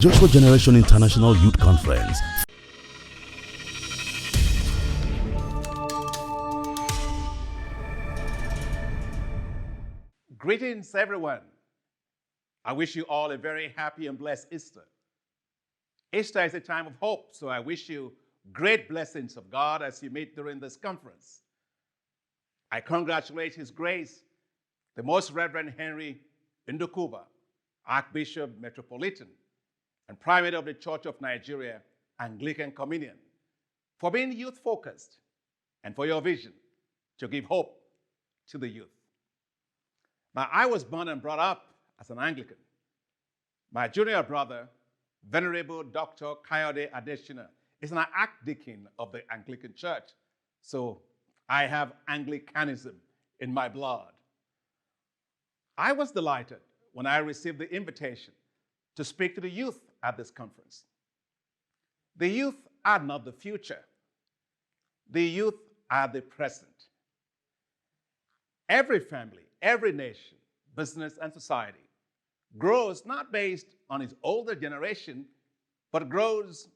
Jgiyc Generation International Youth Conference. Greetings, everyone. I wish you all a very happy and blessed Easter. Easter is a time of hope, so I wish you great blessings of God as you meet during this conference. I congratulate His Grace, the Most Reverend Henry Ndukuba, Archbishop Metropolitan and Primate of the Church of Nigeria, Anglican Communion, for being youth-focused and for your vision to give hope to the youth. Now, I was born and brought up as an Anglican. My junior brother, Venerable Dr. Akinwumi Adesina, is an archdeacon of the Anglican Church, so I have Anglicanism in my blood. I was delighted when I received the invitation to speak to the youth at this conference. The youth are not the future. The youth are the present. Every family, every nation, business, and society grows not based on its older generation, but grows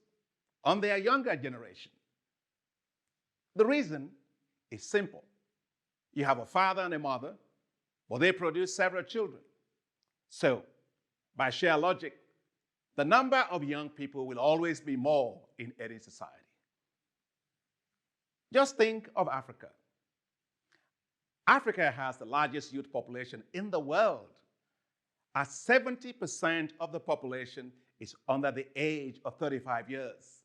on their younger generation. The reason is simple. You have a father and a mother, but they produce several children. So, by sheer logic, the number of young people will always be more in any society. Just think of Africa. Africa has the largest youth population in the world, as 70% of the population is under the age of 35 years.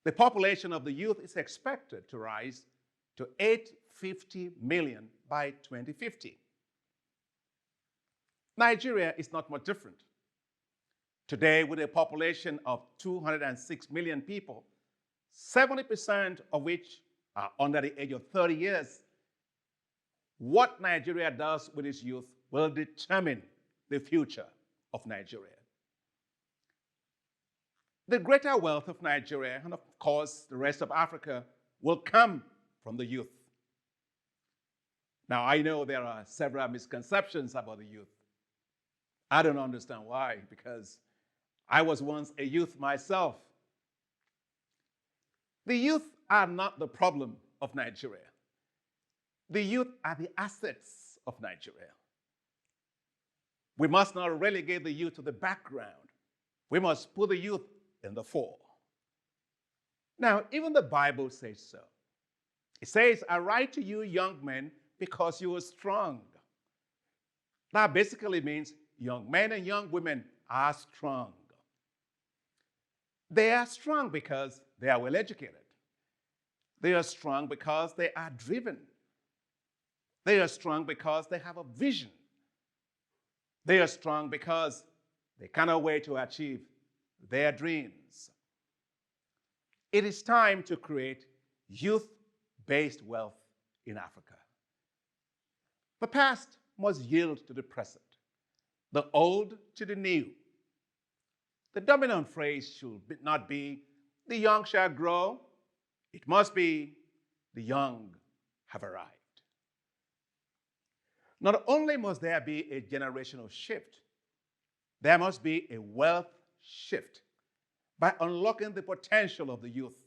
The population of the youth is expected to rise to 850 million by 2050. Nigeria is not much different. Today, with a population of 206 million people, 70% of which are under the age of 30 years, what Nigeria does with its youth will determine the future of Nigeria. The greater wealth of Nigeria, and of course the rest of Africa, will come from the youth. Now, I know there are several misconceptions about the youth. I don't understand why, because I was once a youth myself. The youth are not the problem of Nigeria. The youth are the assets of Nigeria. We must not relegate the youth to the background. We must put the youth in the fore. Now, even the Bible says so. It says, I write to you, young men, because you are strong. That basically means young men and young women are strong. They are strong because they are well educated. They are strong because they are driven. They are strong because they have a vision. They are strong because they cannot wait to achieve their dreams. It is time to create youth-based wealth in Africa. The past must yield to the present, the old to the new. The dominant phrase should not be, the young shall grow. It must be, the young have arrived. Not only must there be a generational shift, there must be a wealth shift by unlocking the potential of the youth.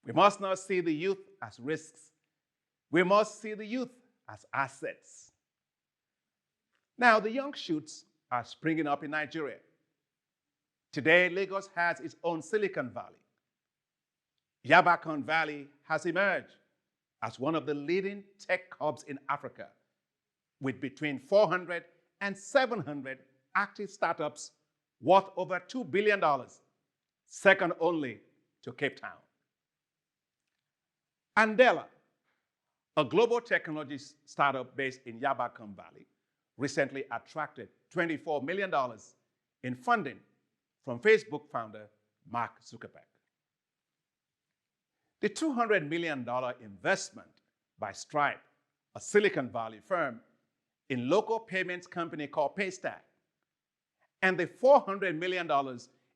We must not see the youth as risks. We must see the youth as assets. Now, the young shoots are springing up in Nigeria. Today, Lagos has its own Silicon Valley. Yabacon Valley has emerged as one of the leading tech hubs in Africa, with between 400 and 700 active startups worth over $2 billion, second only to Cape Town. Andela, a global technology startup based in Yabacon Valley, recently attracted $24 million in funding from Facebook founder Mark Zuckerberg. The $200 million investment by Stripe, a Silicon Valley firm, in local payments company called Paystack, and the $400 million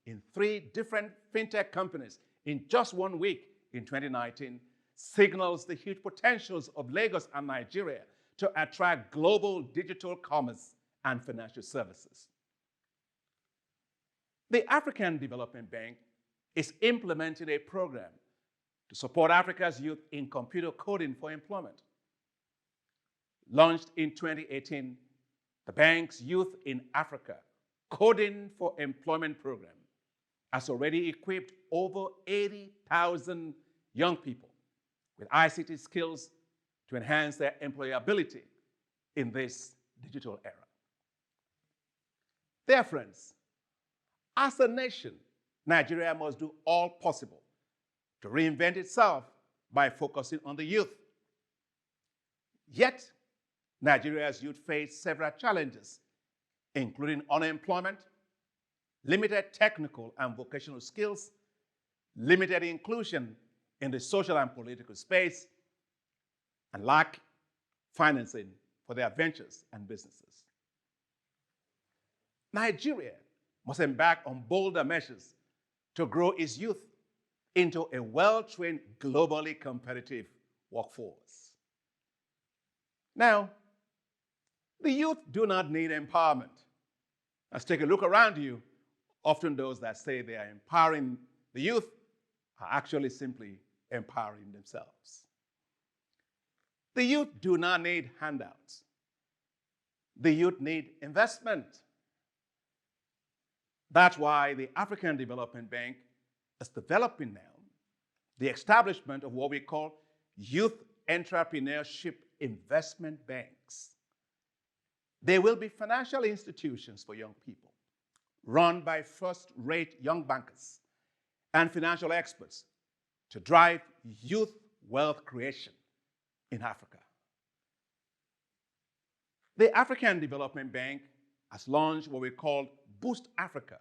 in 3 different fintech companies in just 1 week in 2019 signals the huge potentials of Lagos and Nigeria to attract global digital commerce and financial services. The African Development Bank is implementing a program to support Africa's youth in computer coding for employment. Launched in 2018, the bank's Youth in Africa Coding for Employment program has already equipped over 80,000 young people with ICT skills to enhance their employability in this digital era. Dear friends, as a nation, Nigeria must do all possible to reinvent itself by focusing on the youth. Yet, Nigeria's youth face several challenges, including unemployment, limited technical and vocational skills, limited inclusion in the social and political space, and lack financing for their ventures and businesses. Nigeria must embark on bolder measures to grow its youth into a well-trained, globally competitive workforce. Now, the youth do not need empowerment. Let's take a look around you. Often those that say they are empowering the youth are actually simply empowering themselves. The youth do not need handouts. The youth need investment. That's why the African Development Bank is developing now the establishment of what we call youth entrepreneurship investment banks. They will be financial institutions for young people, run by first-rate young bankers and financial experts to drive youth wealth creation in Africa. The African Development Bank has launched what we call Boost Africa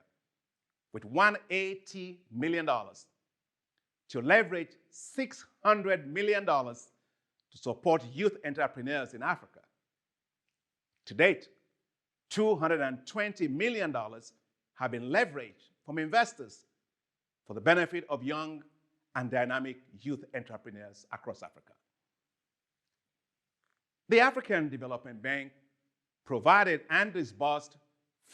with $180 million to leverage $600 million to support youth entrepreneurs in Africa. To date, $220 million have been leveraged from investors for the benefit of young and dynamic youth entrepreneurs across Africa. The African Development Bank provided and disbursed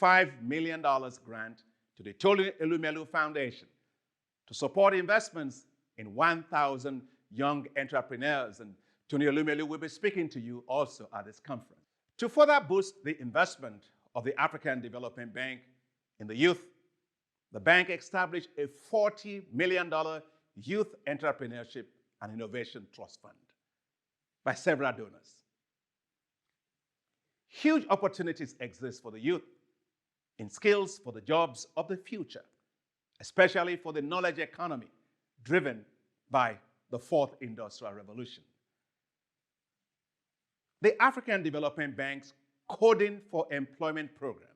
$5 million grant to the Tolu Elumelu Foundation to support investments in 1,000 young entrepreneurs. And Tony Elumelu will be speaking to you also at this conference. To further boost the investment of the African Development Bank in the youth, the bank established a $40 million Youth Entrepreneurship and Innovation Trust Fund by several donors. Huge opportunities exist for the youth in skills for the jobs of the future, especially for the knowledge economy driven by the fourth industrial revolution. The African Development Bank's Coding for Employment program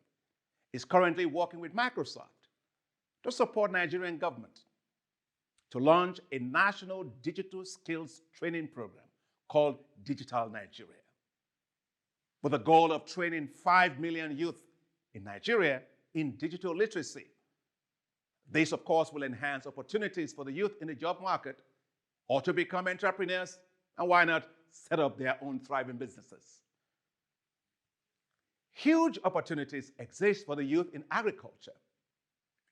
is currently working with Microsoft to support Nigerian government to launch a national digital skills training program called Digital Nigeria, with the goal of training 5 million youth in Nigeria in digital literacy. This, of course, will enhance opportunities for the youth in the job market or to become entrepreneurs, and why not set up their own thriving businesses. Huge opportunities exist for the youth in agriculture.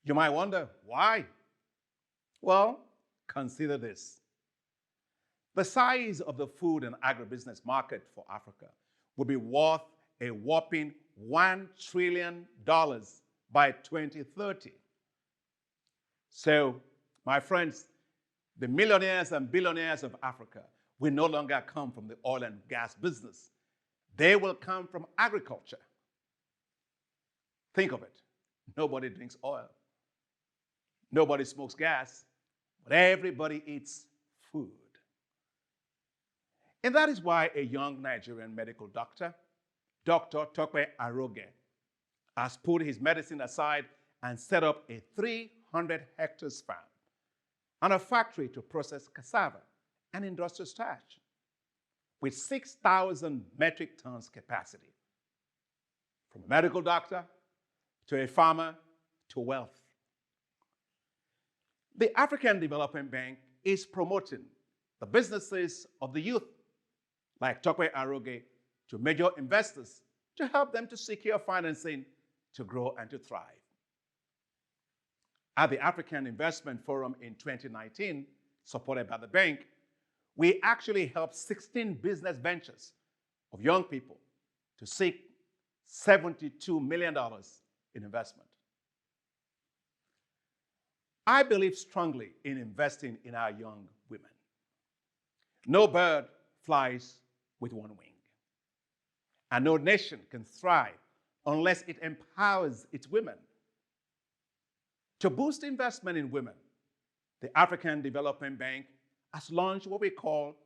You might wonder, why? Well, consider this. The size of the food and agribusiness market for Africa will be worth a whopping $1 trillion by 2030. So, my friends, the millionaires and billionaires of Africa will no longer come from the oil and gas business. They will come from agriculture. Think of it. Nobody drinks oil. Nobody smokes gas, but everybody eats food. And that is why a young Nigerian medical doctor, Dr. Tope Aroge, has put his medicine aside and set up a 300 hectares farm and a factory to process cassava and industrial starch with 6,000 metric tons capacity. From a medical doctor to a farmer to wealth. The African Development Bank is promoting the businesses of the youth, like Tope Aroge, to major investors to help them to secure financing to grow and to thrive. At the African Investment Forum in 2019, supported by the bank, we actually helped 16 business ventures of young people to seek $72 million in investment. I believe strongly in investing in our young women. No bird flies with one wing, and no nation can thrive unless it empowers its women. To boost investment in women, the African Development Bank has launched what we call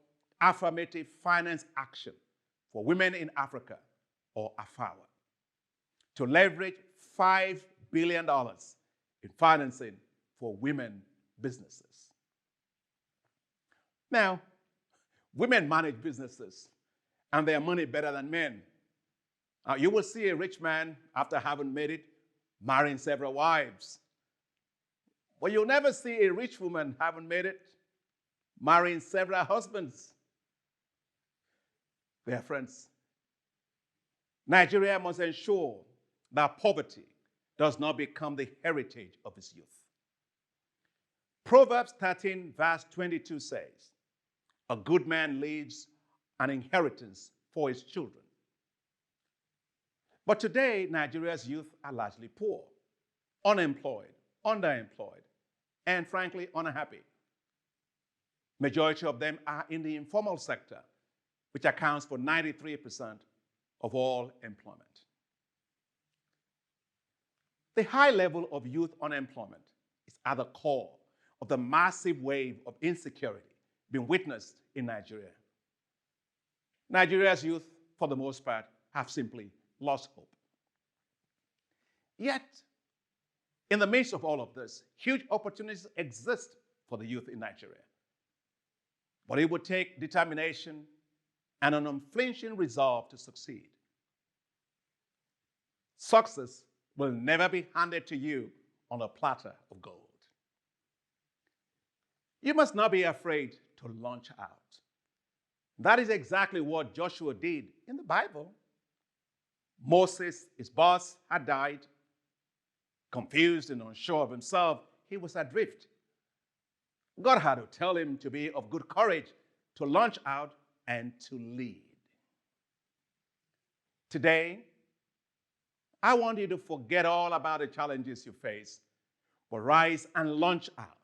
Affirmative Finance Action for Women in Africa, or AFAWA, to leverage $5 billion in financing for women businesses. Now, women manage businesses and their money better than men. You will see a rich man, after having made it, marrying several wives. But you'll never see a rich woman, having made it, marrying several husbands. Dear friends, Nigeria must ensure that poverty does not become the heritage of its youth. Proverbs 13, verse 22 says, "A good man leaves an inheritance for his children." But today, Nigeria's youth are largely poor, unemployed, underemployed, and frankly, unhappy. Majority of them are in the informal sector, which accounts for 93% of all employment. The high level of youth unemployment is at the core of the massive wave of insecurity being witnessed in Nigeria. Nigeria's youth, for the most part, have simply lost hope. Yet, in the midst of all of this, huge opportunities exist for the youth in Nigeria. But it would take determination and an unflinching resolve to succeed. Success will never be handed to you on a platter of gold. You must not be afraid to launch out. That is exactly what Joshua did in the Bible. Moses, his boss, had died. Confused and unsure of himself, he was adrift. God had to tell him to be of good courage, to launch out and to lead. Today, I want you to forget all about the challenges you face, but rise and launch out.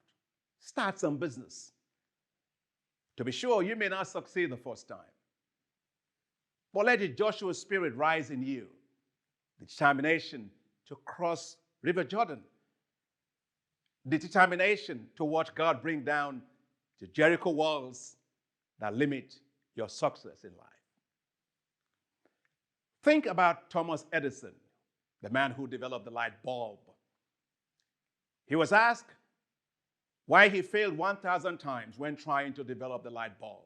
Start some business. To be sure, you may not succeed the first time, but let the Joshua spirit rise in you, the determination to cross River Jordan, the determination to watch God bring down the Jericho walls that limit your success in life. Think about Thomas Edison, the man who developed the light bulb. He was asked why he failed 1,000 times when trying to develop the light bulb.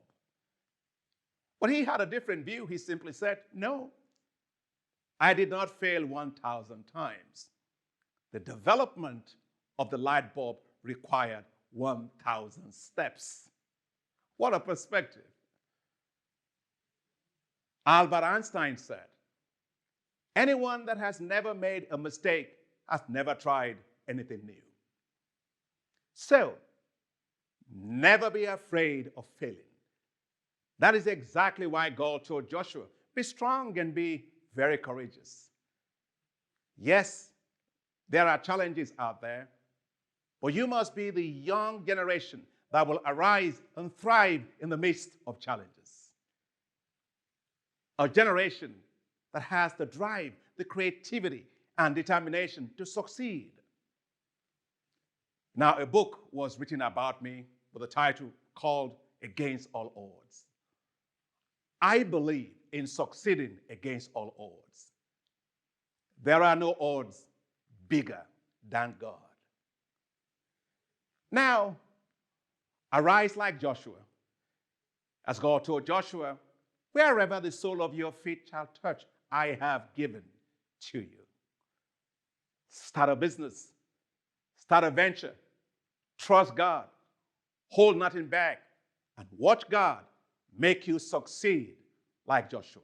But he had a different view. He simply said, "No, I did not fail 1,000 times. The development of the light bulb required 1,000 steps." What a perspective. Albert Einstein said, "Anyone that has never made a mistake has never tried anything new." So, never be afraid of failing. That is exactly why God told Joshua, be strong and be very courageous. Yes, there are challenges out there, but you must be the young generation that will arise and thrive in the midst of challenges. A generation that has the drive, the creativity, and determination to succeed. Now, a book was written about me with a title called Against All Odds. I believe in succeeding against all odds. There are no odds bigger than God. Now, arise like Joshua. As God told Joshua, wherever the sole of your feet shall touch, I have given to you. Start a business, start a venture, trust God, hold nothing back, and watch God make you succeed like Joshua.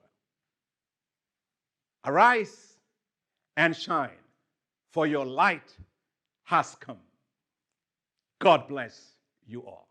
Arise and shine, for your light has come, God bless you all.